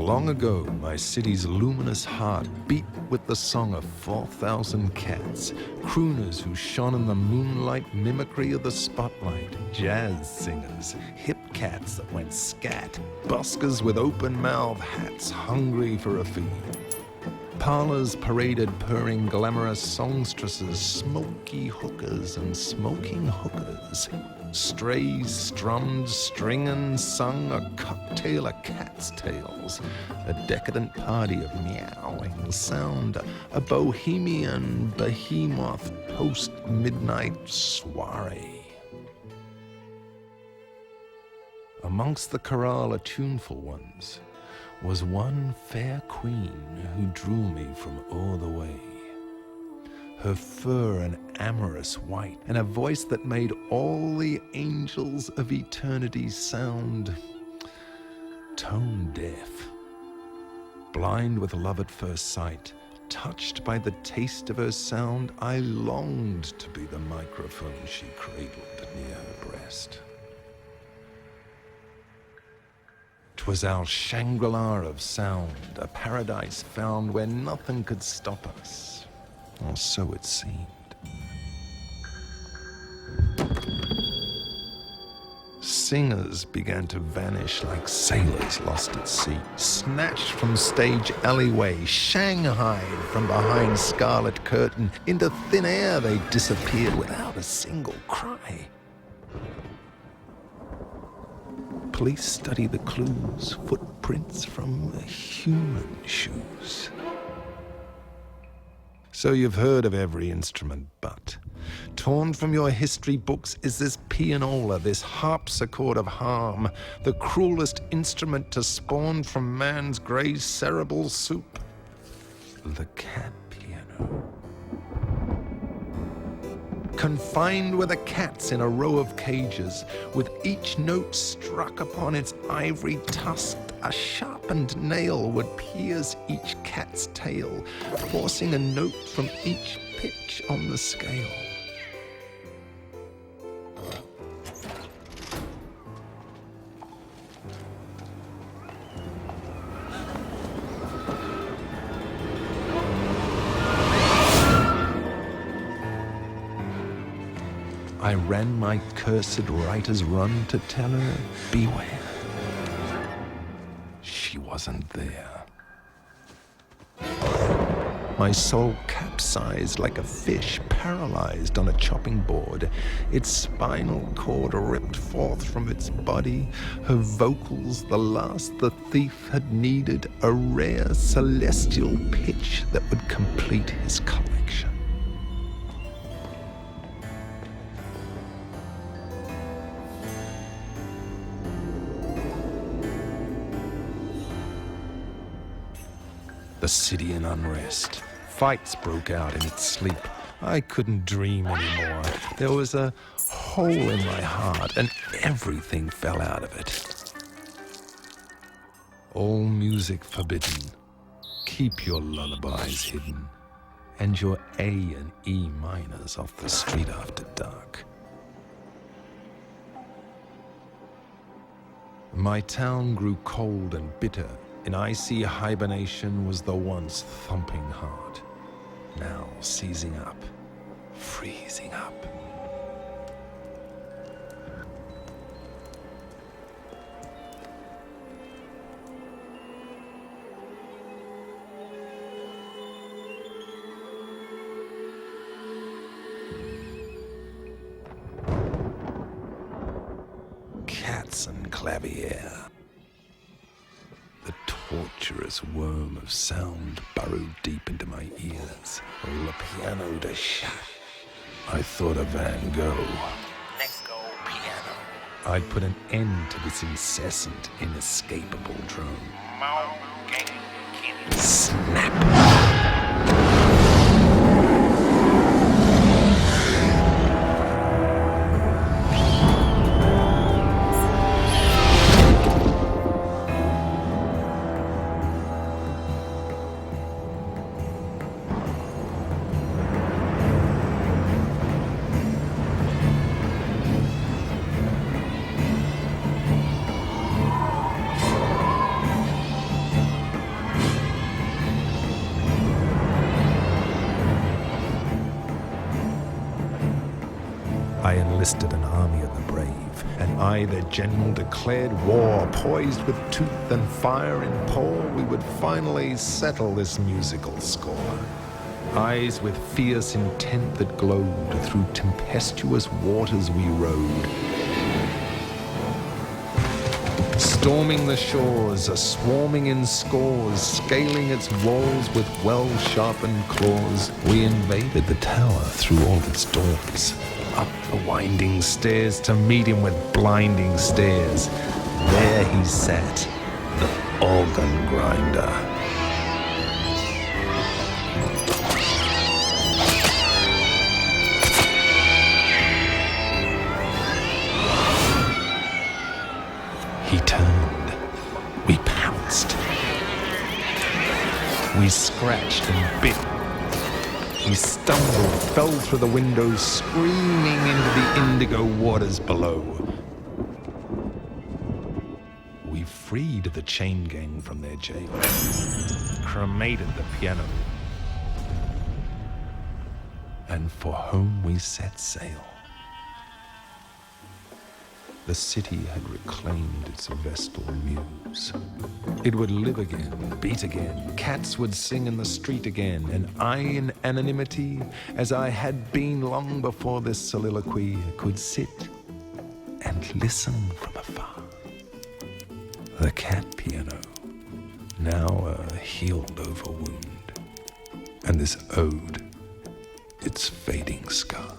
Long ago, my city's luminous heart beat with the song of 4,000 cats, crooners who shone in the moonlight mimicry of the spotlight, jazz singers, hip cats that went scat, buskers with open-mouthed hats hungry for a fee. Parlors paraded purring glamorous songstresses, smoky hookers and smoking hookers. Strays strummed, stringing, sung a cocktail of cat's tails. A decadent party of meowing sound, a bohemian behemoth post-midnight soiree. Amongst the chorale of tuneful ones was one fair queen who drew me from o'er the way. Her fur an amorous white, and a voice that made all the angels of eternity sound tone deaf. Blind with love at first sight, touched by the taste of her sound, I longed to be the microphone she cradled near her breast. 'Twas our Shangri-La of sound, a paradise found where nothing could stop us, or so it seemed. Singers began to vanish like sailors lost at sea, snatched from stage alleyway, shanghaied from behind scarlet curtain. Into thin air they disappeared without a single cry. Police study the clues, footprints from human shoes. So you've heard of every instrument but. Torn from your history books is this pianola, this harpsichord of harm, the cruelest instrument to spawn from man's grey cerebral soup. The cat piano. Confined with the cats in a row of cages, with each note struck upon its ivory tusk, a sharpened nail would pierce each cat's tail, forcing a note from each pitch on the scale. I ran my cursed writer's run to tell her, beware. She wasn't there. My soul capsized like a fish paralyzed on a chopping board, its spinal cord ripped forth from its body, her vocals the last the thief had needed, a rare celestial pitch that would complete his collection. The city in unrest. Fights broke out in its sleep. I couldn't dream anymore. There was a hole in my heart, and everything fell out of it. All music forbidden. Keep your lullabies hidden, and your A and E minors off the street after dark. My town grew cold and bitter. In icy hibernation was the once thumping heart, now seizing up, freezing up. Cats and clavier. The torturous worm of sound burrowed deep into my ears. Le piano de chat. I thought of Van Gogh. Let go, piano. I'd put an end to this incessant, inescapable drone. Snap! enlisted an army of the brave, and I, their general, declared war. Poised with tooth and fire in paw, we would finally settle this musical score. Eyes with fierce intent that glowed, through tempestuous waters we rode. Storming the shores, a-swarming in scores, scaling its walls with well-sharpened claws, we invaded the tower through all its doors, up the winding stairs to meet him with blinding stares. There he sat, the organ grinder. He turned. We pounced. We scratched and bit. He stumbled, fell through the window, screaming into the indigo waters below. We freed the chain gang from their jail, cremated the piano, and for home we set sail. The city had reclaimed its Vestal muse. It would live again, beat again, cats would sing in the street again, and I in anonymity, as I had been long before this soliloquy, could sit and listen from afar. The cat piano, now a healed-over wound, and this ode, its fading scar.